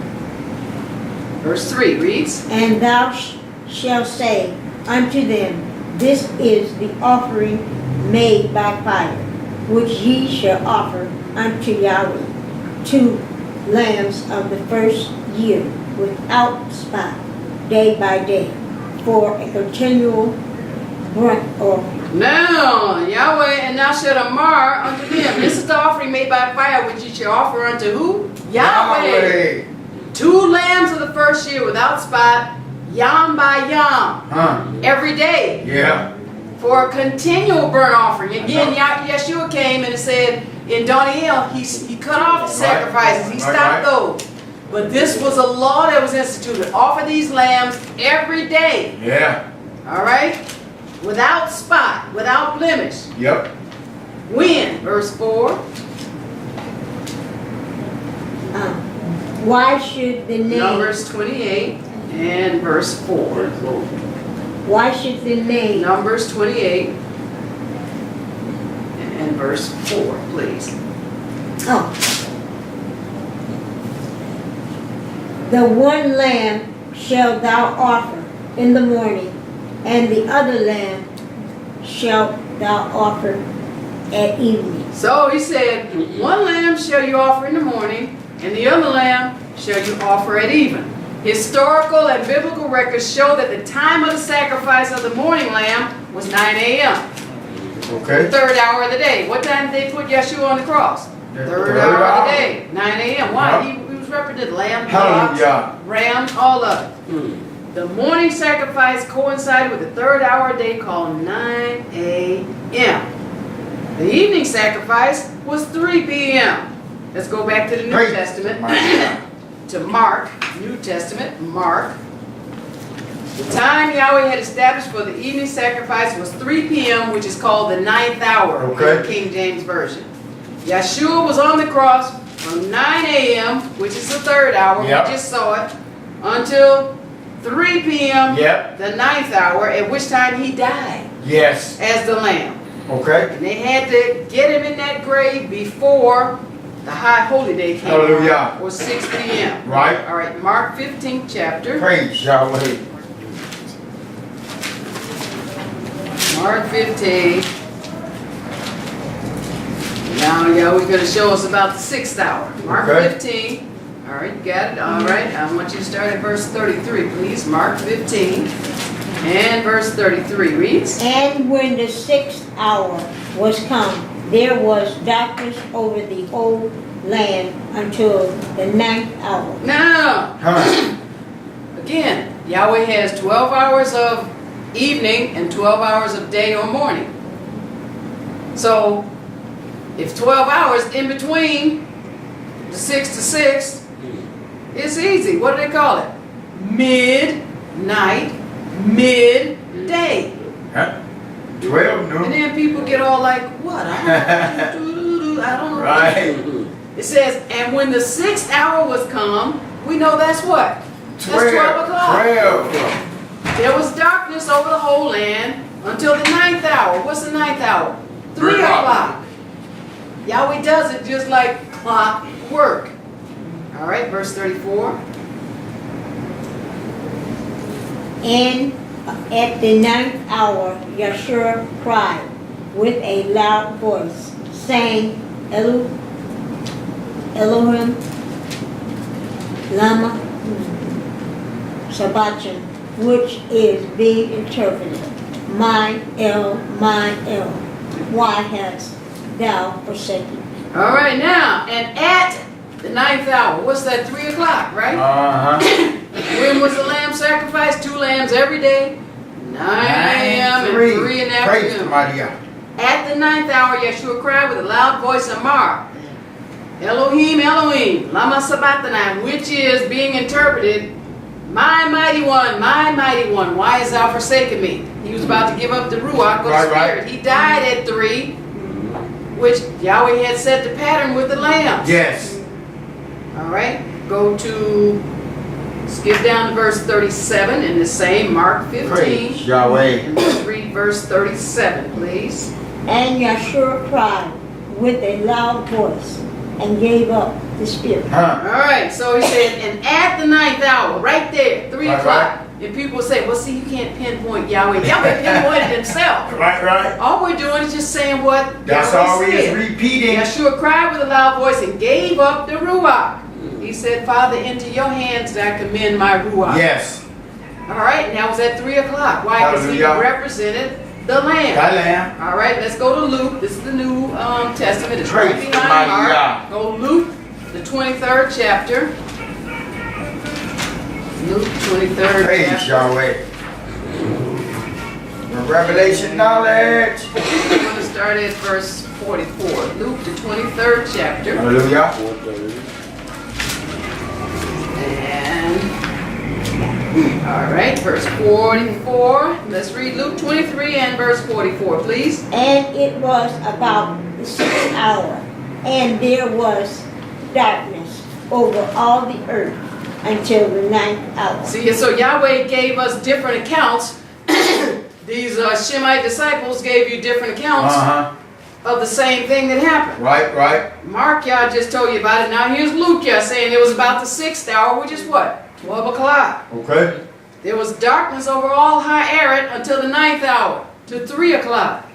verse 3 reads, And thou shalt say unto them, This is the offering made by fire, which ye shall offer unto Yahweh, 2 lambs of the first year, without spot, day by day, for a continual burnt offering. Now Yahweh, and thou shalt amar unto them. This is the offering made by fire, which ye shall offer unto who? Yahweh. 2 lambs of the first year without spot, yom by yom, every day. Yeah. For a continual burnt offering. Again, Yahshua came and it said in Daniel, he cut off the sacrifices, he stopped those. But this was a law that was instituted. Offer these lambs every day. Yeah. All right? Without spot, without blemish. Yep. When? Verse 4. Why should the name... Numbers 28 and verse 4. Why should the name... Numbers 28 and verse 4, please. Oh. The one lamb shalt thou offer in the morning, and the other lamb shalt thou offer at evening. So he said, 1 lamb shall you offer in the morning, and the other lamb shall you offer at even. Historical and biblical records show that the time of the sacrifice of the morning lamb was 9 a.m. Okay. The 3rd hour of the day. What time did they put Yahshua on the cross? The 3rd hour of the day, 9 a.m. Why? He was represented lamb, ox, ram, all of it. The morning sacrifice coincided with the 3rd hour of the day called 9 a.m. The evening sacrifice was 3 p.m. Let's go back to the New Testament, to Mark, New Testament, Mark. The time Yahweh had established for the evening sacrifice was 3 p.m., which is called the 9th hour in the King James Version. Yahshua was on the cross from 9 a.m., which is the 3rd hour, we just saw it, until 3 p.m., the 9th hour, at which time he died as the lamb. Okay. And they had to get him in that grave before the high holy day came on, or 6 p.m. Right. All right, Mark 15th chapter. Praise Yahweh. Mark 15. Now Yahweh's going to show us about the 6th hour. Mark 15. All right, you got it? All right, I want you to start at verse 33, please. Mark 15 and verse 33 reads. And when the 6th hour was come, there was darkness over the whole land until the 9th hour. Now, again, Yahweh has 12 hours of evening and 12 hours of day or morning. So, if 12 hours in between the 6 to 6, it's easy. What do they call it? Midnight, midday. Huh? 12 noon. And then people get all like, what? I don't know. Right. It says, and when the 6th hour was come, we know that's what? That's 12 o'clock. 12. There was darkness over the whole land until the 9th hour. What's the 9th hour? 3 o'clock. Yahweh does it just like clockwork. All right, verse 34. And at the 9th hour, Yahshua cried with a loud voice, saying, Elohim, lama Shabbat, which is being interpreted, my El, why hast thou forsaken me? All right, now, and at the 9th hour, what's that? 3 o'clock, right? When was the lamb sacrificed? 2 lambs every day, 9 a.m. and 3 in the afternoon. At the 9th hour, Yahshua cried with a loud voice, Amar, Elohim, Elohim, lama sabachthani, which is being interpreted, my mighty one, why hast thou forsaken me? He was about to give up the Ruach, or the Spirit. He died at 3, which Yahweh had set the pattern with the lambs. Yes. All right, skip down to verse 37 in the same Mark 15. Praise Yahweh. And let's read verse 37, please. And Yahshua cried with a loud voice and gave up the spirit. Huh. All right, so he said, and at the 9th hour, right there, 3 o'clock. And people say, well, see, you can't pinpoint Yahweh. Yahweh pinpointed himself. Right. All we're doing is just saying what That's Yahweh all we is said. repeating. Yahshua cried with a loud voice and gave up the Ruach. He said, Father, into your hands did I commend my Ruach. Yes. All right, and that was at 3 o'clock. Why? Because he represented the Lamb. The Lamb. All right, let's go to Luke. This is the New Testament. It's Praise right behind Mark. God. Go Luke, the 23rd chapter. Luke, 23rd Praise chapter. Yahweh. The revelation knowledge. We're going to start at verse 44. Luke, the 23rd chapter. Hallelujah. And, all right, verse 44. Let's read Luke 23 and verse 44, please. And it was about the 6th hour, and there was darkness over all the earth until the 9th hour. See, so Yahweh gave us different accounts. These Shemite disciples gave you different accounts of the same thing that happened. Right. Mark, y'all just told you about it. Now here's Luke, y'all saying it was about the 6th hour, which is what? 12 o'clock. Okay. There was darkness over all high Eretz until the 9th hour, to 3 o'clock.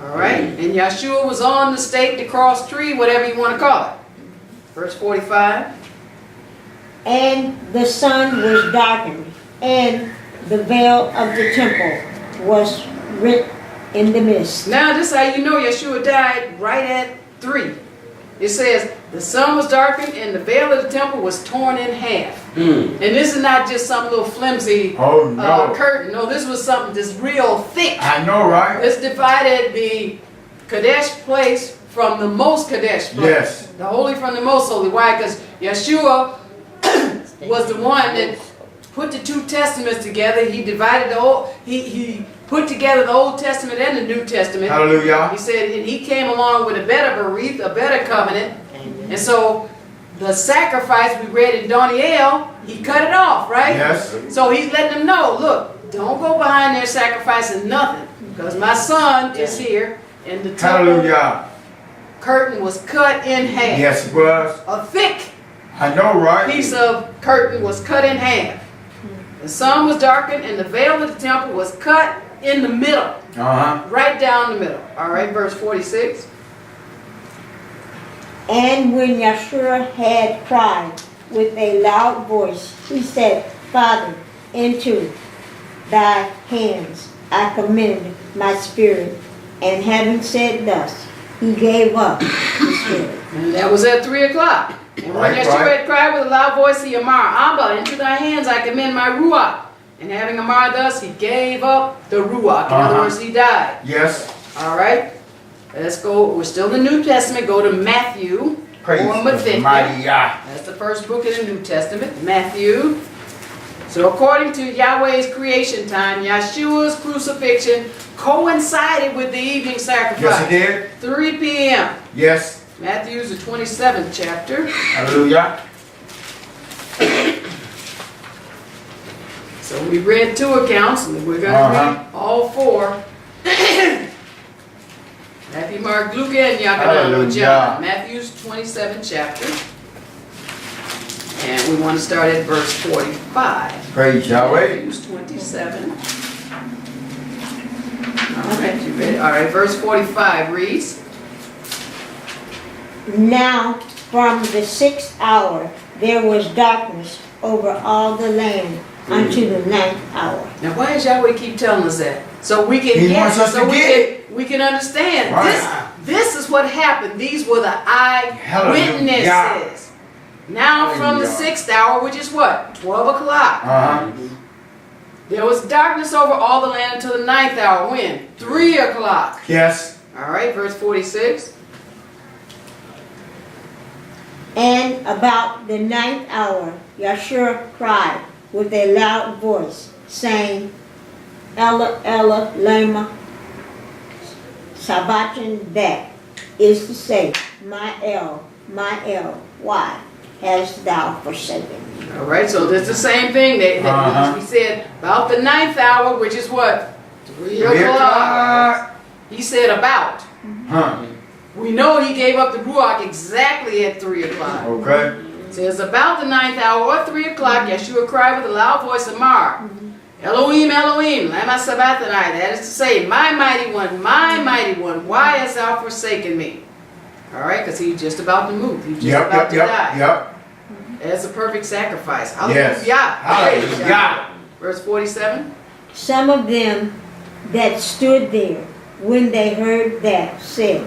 All right? And Yahshua was on the stake, the cross tree, whatever you want to call it. Verse 45. And the sun was darkened, and the veil of the temple was rent in the midst. Now this is how you know Yahshua died right at 3. It says, the sun was darkened and the veil of the temple was torn in half. And this is not just some little flimsy curtain. No, this was something that's real thick. I know, right? This divided the Kadesh place from the most Kadesh place. Yes. The holy from the most holy. Why? Because Yahshua was the one that put the 2 testaments together. He divided the old, he put together the Old Testament and the New Testament. Hallelujah. He said, and he came along with a better bereath, a better covenant. And so the sacrifice we read in Daniel, he cut it off, right? Yes. So he's letting them know, look, don't go behind there sacrificing nothing, because my son is here, and the temple curtain was cut in half. Yes, it was. A thick I know, right? piece of curtain was cut in half. The sun was darkened, and the veil of the temple was cut in the middle. Right down the middle. All right, verse 46. And when Yahshua had cried with a loud voice, he said, Father, into thy hands I commend my spirit. And having said thus, he gave up the spirit. And that was at 3 o'clock. And when Yahshua had cried with a loud voice, he Amar, Abba, into thy hands I commend my Ruach. And having Amar thus, he gave up the Ruach. In other words, he died. Yes. All right. Let's go. We're still in the New Testament. Go to Matthew. Praise or the Matthew. mighty Yah. That's the first book in the New Testament, Matthew. So according to Yahweh's creation time, Yahshua's crucifixion coincided with the evening sacrifice. Yes, it did. 3 p.m. Yes. Matthew's the 27th chapter. Hallelujah. So we read 2 accounts, and we're going to read all 4. Matthew, Mark, Luke, and Yaakov, John. Matthew's 27th chapter. And we want to start at verse 45. Praise Yahweh. Matthew's 27. All right, you ready? All right, verse 45 reads. Now from the 6th hour there was darkness over all the land unto the 9th hour. Now why does Yahweh keep telling us that? So we can we can understand. Right. This is what happened. These were the eyewitnesses. Hallelujah. Now from the 6th hour, which is what? 12 o'clock. There was darkness over all the land until the 9th hour. When? 3 o'clock. Yes. All right, verse 46. And about the 9th hour Yahshua cried with a loud voice, saying, Ella, Ella, lama sabachthani, that is to say, my El, why hast thou forsaken me? All right, so that's the same thing. We said about the 9th hour, which is what? 3 o'clock. He said about. We know he gave up the Ruach exactly at 3 o'clock. Okay. It says about the 9th hour or 3 o'clock, Yahshua cried with a loud voice of Mar. Elohim, Elohim, lama sabachthani, that is to say, my mighty one, why hast thou forsaken me? All right, because he's just about to move. He's just about to die. Yep. That's a perfect sacrifice. Hallelujah. Yes. Hallelujah. Verse 47. Some of them that stood there, when they heard that, said,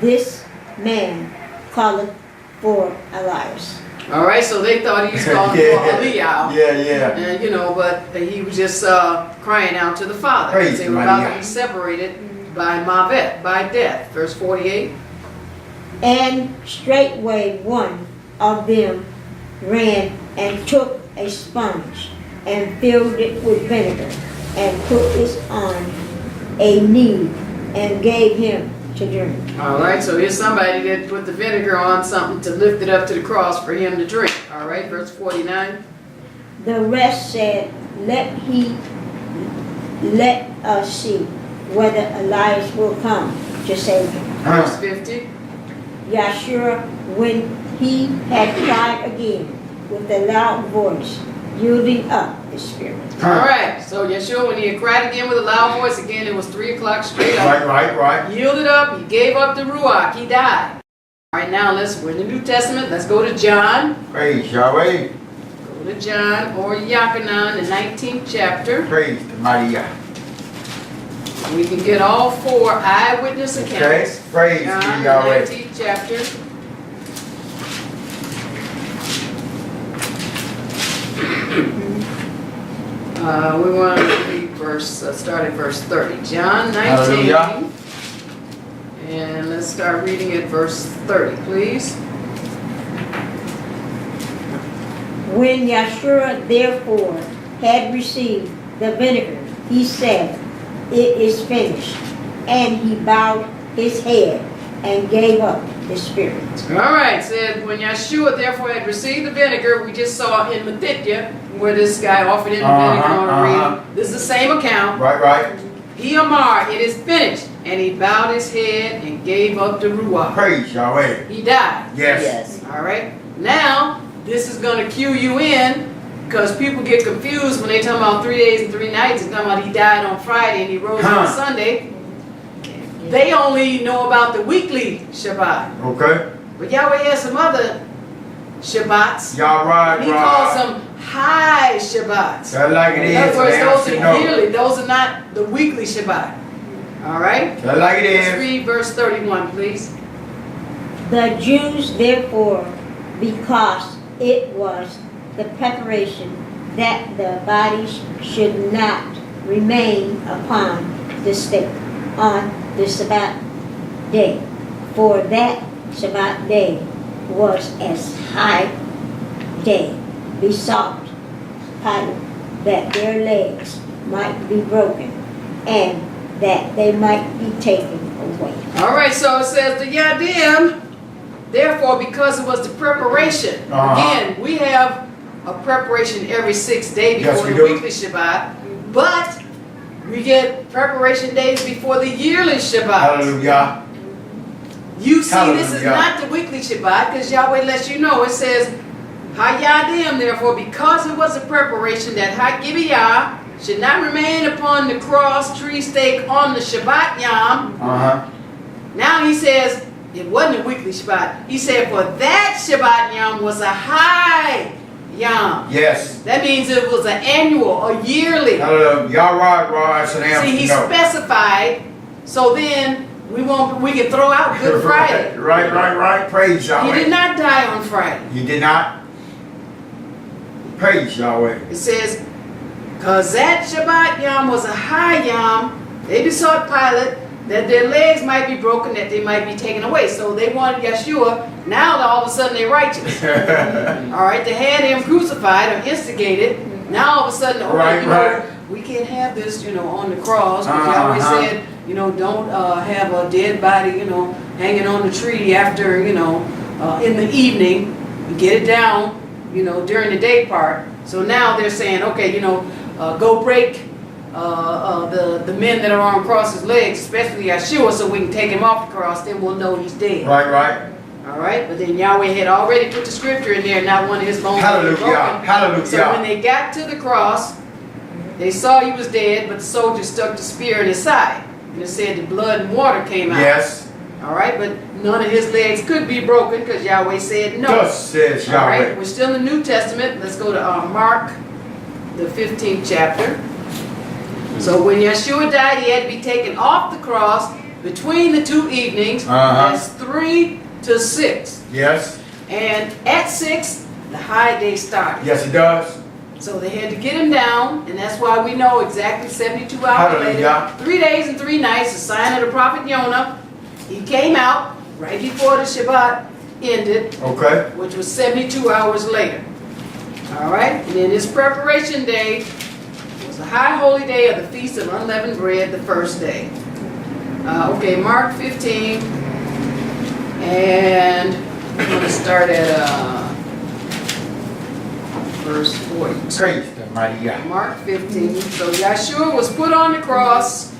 this man calleth for Elias. All right, so they thought he was calling for Aliyah. Yeah. And, you know, but he was just crying out to the Father. Praise they were about to be separated by Mavet, by death. Verse 48. And straightway one of them ran and took a sponge and filled it with vinegar and put it on a knead and gave him to drink. All right, so here's somebody that put the vinegar on something to lift it up to the cross for him to drink. All right, verse 49. The rest said, let us see whether Elias will come to save him. Verse 50. Yahshua, when he had cried again with a loud voice, yielding up his spirit. All right, so Yahshua, when he had cried again with a loud voice, again it was 3 o'clock straight up. Right. Yielded up, he gave up the Ruach, he died. All right, now we're in the New Testament. Let's go to John. Praise Yahweh. Go to John or Yachanan, the 19th chapter. Praise the mighty Yah. We can get all 4 eyewitness accounts. Okay. Praise John, Yahweh. the 19th chapter. We want to read start at verse 30. John 19. Hallelujah. And let's start reading at verse 30, please. When Yahshua therefore had received the vinegar, he said, it is finished. And he bowed his head and gave up his spirit. All right, said when Yahshua therefore had received the vinegar, we just saw in Matithya, where this guy offered him the vinegar on a reed. This is the same account. Right. He Amar, it is finished. And he bowed his head and gave up the Ruach. Praise Yahweh. He died. Yes. All right. Now, this is going to cue you in, because people get confused when they talk about 3 days and 3 nights and talking about he died on Friday and he rose on Sunday. They only know about the weekly Shabbat. Okay. But Yahweh has some other Shabbats. Right. He calls them high Shabbats. That's like it is. In other words, those are yearly. Those are not the weekly Shabbat. All right? That's like it is. Let's read verse 31, please. The Jews therefore, because it was the preparation that the bodies should not remain upon the stake on the Sabbath, day. For that Shabbat day was as high day. Besought Pilate that their legs might be broken and that they might be taken away. All right, so it says the Yadim, therefore, because it was the preparation. Again, we have a preparation every 6th day before the weekly Shabbat, but we get preparation days before the yearly Shabbat. Hallelujah. You see, this is not the weekly Shabbat, because Yahweh lets you know. It says, Hayadim, therefore, because it was a preparation that Hagibiah should not remain upon the cross tree stake on the Shabbat Yom. Now he says, it wasn't a weekly Shabbat. He said, for that Shabbat Yom was a high Yom. Yes. That means it was an annual, a yearly. Y'all right. See, he specified, so then we can throw out Good Friday. Right. Praise Yahweh. He did not die on Friday. He did not. Praise Yahweh. It says, because that Shabbat Yom was a high Yom, they besought Pilate that their legs might be broken, that they might be taken away. So they wanted Yahshua. Now all of a sudden they're righteous. All right, they had him crucified or instigated. Now all of a sudden, we can't have this, on the cross. Because Yahweh said, don't have a dead body, hanging on the tree after, in the evening. Get it down, during the day part. So now they're saying, okay, go break the men that are on cross's legs, especially Yahshua, so we can take him off the cross, then we'll know he's dead. Right. All right, but then Yahweh had already put the scripture in there, not one of his bones was broken. Hallelujah. So when they got to the cross, they saw he was dead, but the soldier stuck the spear in his side. And it said the blood and water came out. Yes. All right, but none of his legs could be broken because Yahweh said no. Thus says Yahweh. All right, we're still in the New Testament. Let's go to Mark, the 15th chapter. So when Yahshua died, he had to be taken off the cross between the 2 evenings. That's 3 to 6. Yes. And at 6, the high day started. Yes, it does. So they had to get him down, and that's why we know exactly 72 hours later, 3 days and 3 nights, the sign of the prophet Yonah. He came out right before the Shabbat ended, which was 72 hours later. All right, and then his preparation day was the high holy day of the Feast of Unleavened Bread, the first day. Mark 15, and I'm going to start at verse 42. Praise the mighty God. Mark 15. So Yahshua was put on the cross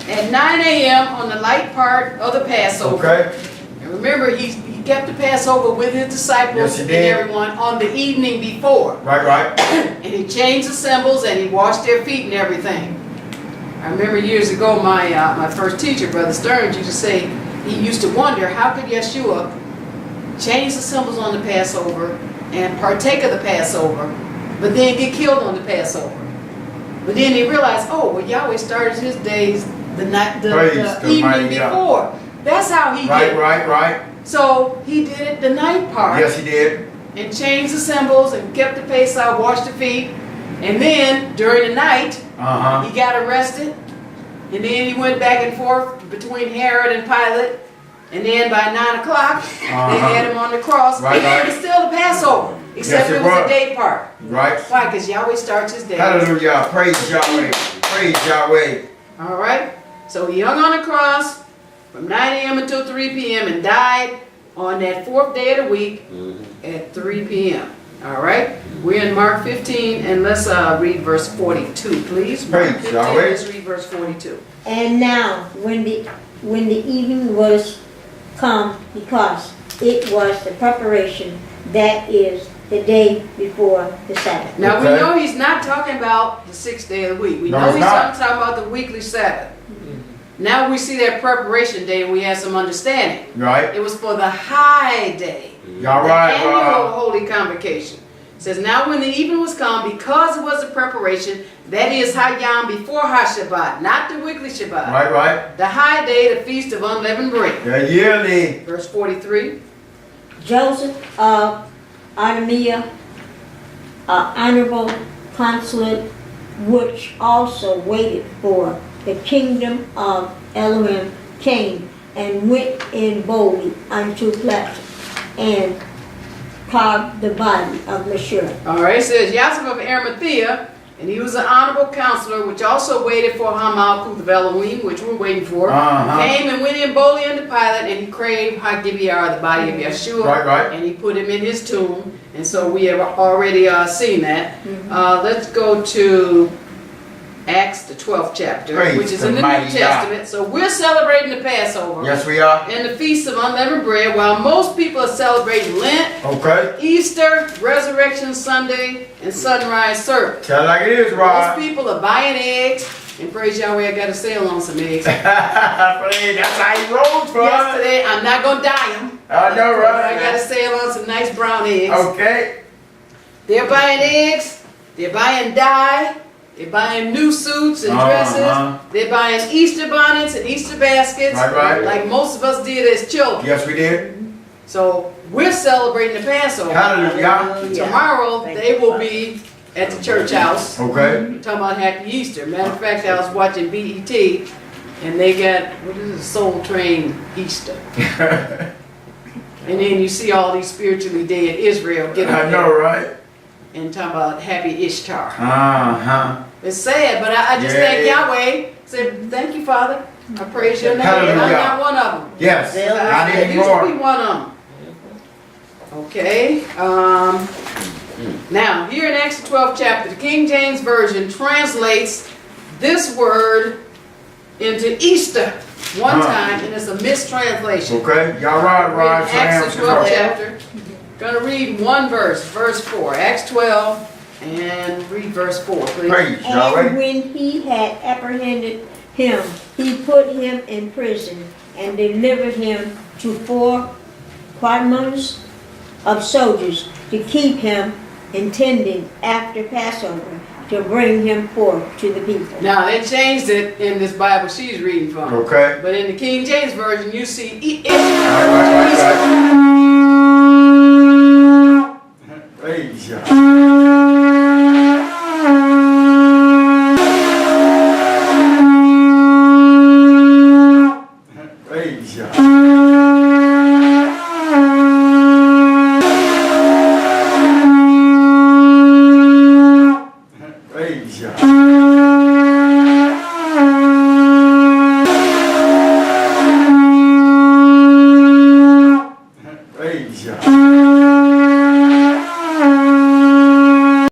at 9 a.m. on the light part of the Passover. And remember, he kept the Passover with his disciples and everyone on the evening before. Right. And he changed the symbols and he washed their feet and everything. I remember years ago, my first teacher, Brother Stearns, used to say, he used to wonder, how could Yahshua change the symbols on the Passover and partake of the Passover, but then get killed on the Passover? But then he realized, Yahweh started his days the evening before. That's how he did it. Right. So he did it the night part. Yes, he did. And changed the symbols and kept the Pesach, washed the feet. And then during the night, he got arrested. And then he went back and forth between Herod and Pilate. And then by 9 o'clock, they had him on the cross. Right. It was still the Passover, except it was a day part. Right. Why? Because Yahweh starts his day. Hallelujah. Praise Yahweh. Praise Yahweh. All right. So he hung on the cross from 9 a.m. until 3 p.m. and died on that 4th day of the week at 3 p.m. All right. We're in Mark 15, and let's read verse 42, please. Mark 15, let's read verse 42. And now, when the evening was come, because it was the preparation, that is the day before the Sabbath. Now we know he's not talking about the 6th day of the week. We know he's not talking about the weekly Sabbath. Now we see that preparation day and we have some understanding. Right. It was for the high day. Annual holy convocation. It says, now when the evening was come, because it was a preparation, that is Hayyam before HaShabbat, not the weekly Shabbat. Right. The high day, the Feast of Unleavened Bread. The yearly. Verse 43. Joseph of Arimathea, honorable consulate, which also waited for the kingdom of Elohim, came and went in boldly unto Platform and carved the body of Yahshua. All right, it says Yahshua of Arimathea, and he was an honorable counselor, which also waited for Hamalkuth of Elohim, which we're waiting for. Came and went in boldly unto Pilate, and he craved HaGibiyah, the body of Yahshua, Right. and he put him in his tomb. And so we have already seen that. Let's go to Acts, the 12th chapter, Praise which is in the the New mighty Testament. God. So we're celebrating the Passover. Yes, we are. And the Feast of Unleavened Bread, while most people are celebrating Lent, Okay. Easter, Resurrection Sunday, and Sunrise Service. Tell it like it is, Most Rod. people are buying eggs, and praise Yahweh, I got a sale on some eggs. That's how he rolls, bro. Yesterday, I'm not going to dye them. I know, I got a right? sale on some nice brown eggs. Okay. They're buying eggs, they're buying dye, they're buying new suits and dresses, they're buying Easter bonnets and Easter baskets, Right. like most of us did as children. Yes, we did. So we're celebrating the Passover. Hallelujah. Tomorrow, they will be at the church house. Okay. Talking about Happy Easter. Matter of fact, I was watching BET, and they got, what is it, Soul Train Easter. And then you see all these spiritually dead Israel get up I know, right? and talk about Happy Ishshah. It's It's sad, but I just thank Yahweh. Say, thank you, Father. I praise your name. And I'm not one of them. Yes. I I need used to be more. one of them. Okay. Now, here in Acts 12th chapter, the King James Version translates this word into Easter one time, and it's a mistranslation. Okay. Y'all ride, Read Acts the 12th chapter. Gonna read one verse, verse 4. Acts 12, and read verse 4, please. Praise And Yahweh. when he had apprehended him, he put him in prison and delivered him to 4 quadrants of soldiers to keep him, intending after Passover to bring him forth to the people. Now, they changed it in this Bible she's reading from. Okay. But in the King James Version, you see Right. Praise Yahweh. Praise Yahweh. Praise Yahweh. Praise Yahweh.